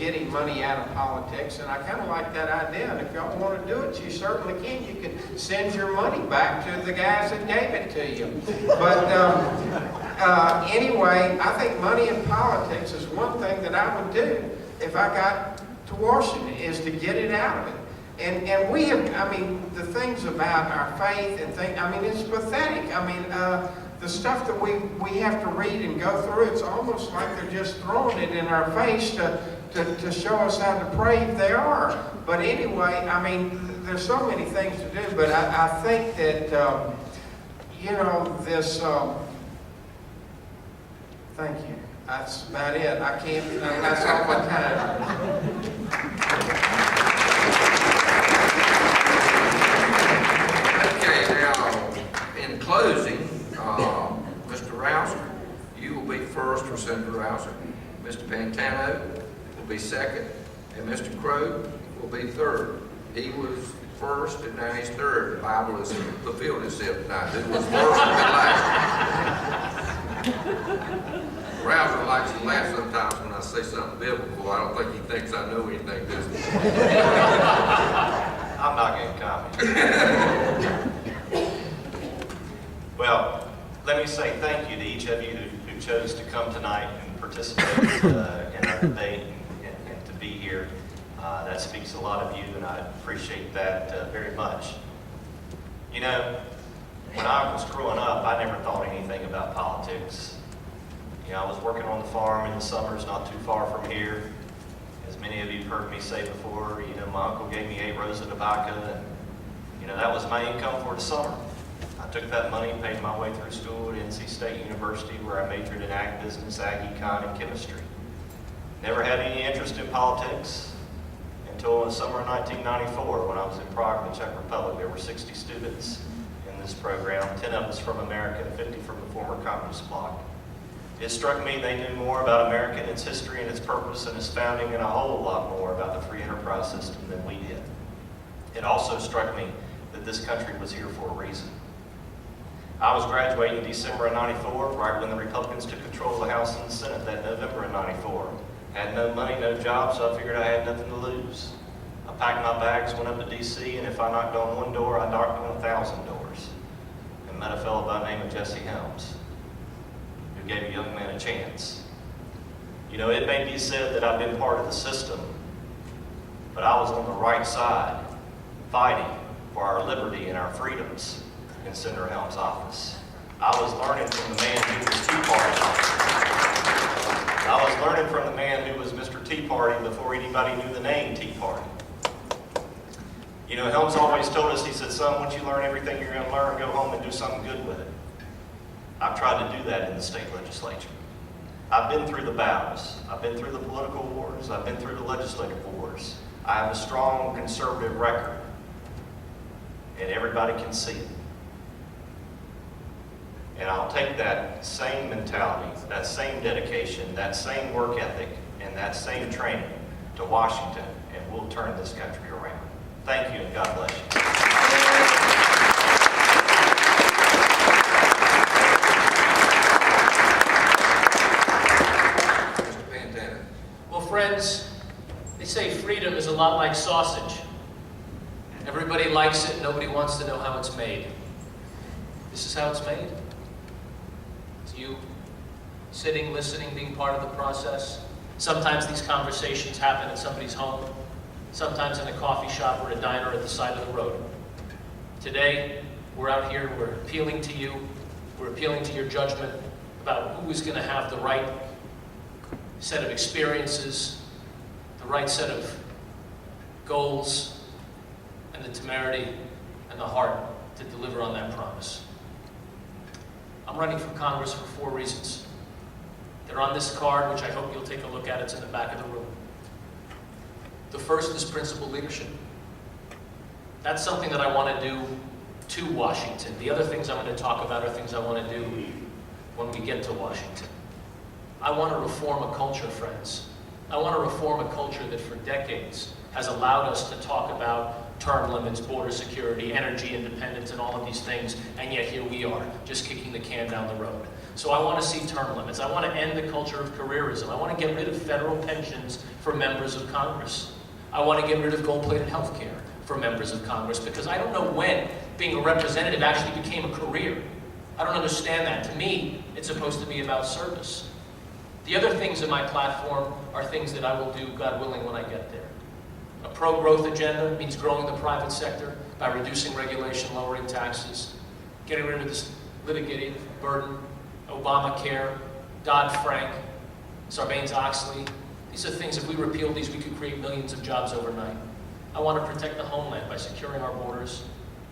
getting money out of politics, and I kind of like that idea. And if y'all want to do it, you certainly can. You can send your money back to the guys that gave it to you. But anyway, I think money in politics is one thing that I would do if I got to Washington, is to get it out of it. And we have, I mean, the things about our faith and things, I mean, it's pathetic. I mean, the stuff that we have to read and go through, it's almost like they're just throwing it in our face to show us how depraved they are. But anyway, I mean, there's so many things to do, but I think that, you know, this, thank you. That's about it. I can't, that's all my time. Okay, now, in closing, Mr. Rouser, you will be first for Senator Rouser. Mr. Pantano will be second, and Mr. Crow will be third. He was first, and now he's third. The Bible has fulfilled itself tonight. Who was first and last. Rouser likes to laugh sometimes when I say something biblical. I don't think he thinks I know anything, does he? I'm not going to comment. Well, let me say thank you to each of you who chose to come tonight and participate in our debate and to be here. That speaks a lot of you, and I appreciate that very much. You know, when I was growing up, I never thought anything about politics. You know, I was working on the farm in the summers not too far from here. As many of you have heard me say before, you know, my uncle gave me 8 rows of tobacco, and, you know, that was my income for the summer. I took that money, paid my way through school at NC State University, where I majored in ag business, ag econ, and chemistry. Never had any interest in politics until the summer of 1994, when I was in Prague, the Czech Republic. There were 60 students in this program, 10 of us from America and 50 from the former communist bloc. It struck me they knew more about America and its history and its purpose and its founding, and a whole lot more about the free enterprise system than we did. It also struck me that this country was here for a reason. I was graduating in December of '94, right when the Republicans took control of the House and the Senate that November of '94. Had no money, no job, so I figured I had nothing to lose. I packed my bags, went up to D.C., and if I knocked on one door, I knocked on 1,000 doors. And met a fellow by the name of Jesse Helms, who gave a young man a chance. You know, it may be said that I've been part of the system, but I was on the right side, fighting for our liberty and our freedoms in Senator Helms' office. I was learning from the man who was Tea Party. I was learning from the man who was Mr. Tea Party before anybody knew the name Tea Party. You know, Helms always told us, he said, son, once you learn everything you're going to learn, go home and do something good with it. I've tried to do that in the state legislature. I've been through the battles. I've been through the political wars. I've been through the legislative wars. I have a strong conservative record, and everybody can see it. And I'll take that same mentality, that same dedication, that same work ethic, and that same training to Washington, and we'll turn this country around. Thank you, and God bless you. Well, friends, they say freedom is a lot like sausage. Everybody likes it, nobody wants to know how it's made. This is how it's made. It's you sitting, listening, being part of the process. Sometimes these conversations happen in somebody's home, sometimes in a coffee shop or a diner at the side of the road. Today, we're out here, we're appealing to you, we're appealing to your judgment about who is going to have the right set of experiences, the right set of goals, and the temerity and the heart to deliver on that promise. I'm running for Congress for 4 reasons. They're on this card, which I hope you'll take a look at. It's in the back of the room. The first is principled leadership. That's something that I want to do to Washington. The other things I'm going to talk about are things I want to do when we get to Washington. I want to reform a culture, friends. I want to reform a culture that for decades has allowed us to talk about term limits, border security, energy independence, and all of these things, and yet here we are, just kicking the can down the road. So I want to see term limits. I want to end the culture of careerism. I want to get rid of federal pensions for members of Congress. I want to get rid of gold-plated health care for members of Congress, because I don't know when being a representative actually became a career. I don't understand that. To me, it's supposed to be about service. The other things in my platform are things that I will do, God willing, when I get there. A pro-growth agenda means growing the private sector by reducing regulation, lowering taxes, getting rid of this litigated burden, Obamacare, Dodd-Frank, Sarbanes-Oxley. These are things, if we repealed these, we could create millions of jobs overnight. I want to protect the homeland by securing our borders.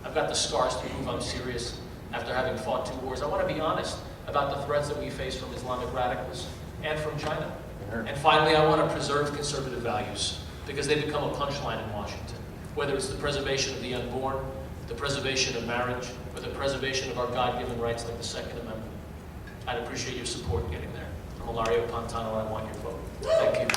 I've got the scars to prove I'm serious after having fought 2 wars. I want to be honest about the threats that we face from Islamic radicals and from China. And finally, I want to preserve conservative values, because they become a punchline in Washington. Whether it's the preservation of the unborn, the preservation of marriage, or the preservation of our God-given rights like the Second Amendment. I'd appreciate your support in getting there. I'm Ilario Pantano, and I want your vote. Thank you.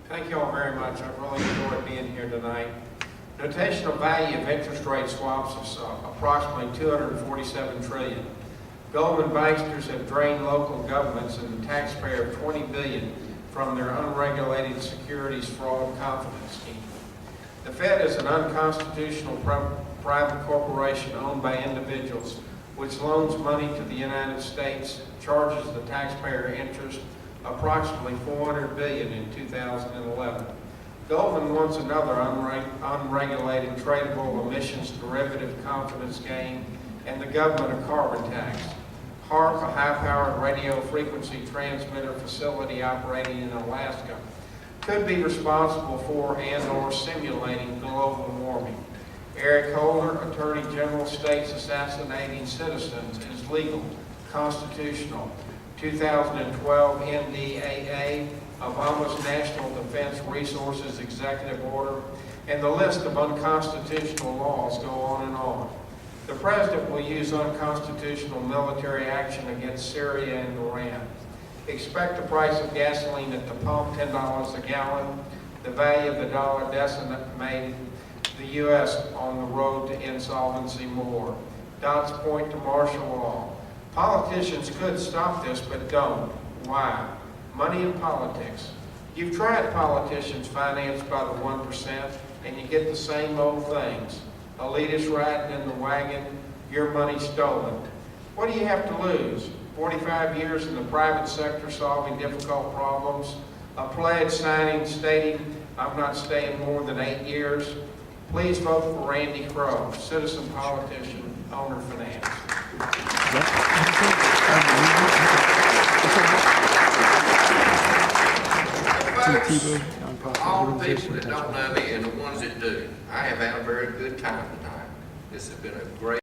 Thank you all very much. I've really enjoyed being here tonight. Notational value of interest rate swaps is approximately $247 trillion. Goldman banksters have drained local governments and the taxpayer $20 billion from their unregulated securities fraud confidence scheme. The Fed is an unconstitutional private corporation owned by individuals which loans money to the United States, charges the taxpayer interest approximately $400 billion in 2011. Goldman wants another unregulated tradable emissions derivative confidence gain and the government a carbon tax. HARP, a high-powered radio frequency transmitter facility operating in Alaska, could be responsible for and or simulating global warming. Eric Holder, Attorney General, states assassinating citizens is legal, constitutional. 2012 NDAA, Obama's National Defense Resources Executive Order, and the list of unconstitutional laws go on and on. The President will use unconstitutional military action against Syria and Iran. Expect the price of gasoline at the pump, $10 a gallon. The value of the dollar decimated the U.S. on the road to insolvency more. Dots point to martial law. Politicians could stop this, but don't. Why? Money in politics. You've tried politicians financed by the 1%, and you get the same old things. Elitists riding in the wagon, your money stolen. What do you have to lose? 45 years in the private sector solving difficult problems? A pledge signing stating, I'm not staying more than 8 years? Please vote for Randy Crowe, citizen politician, owner finance. Folks, all the people that don't know me and the ones that do, I have had a very good time tonight. This has been a great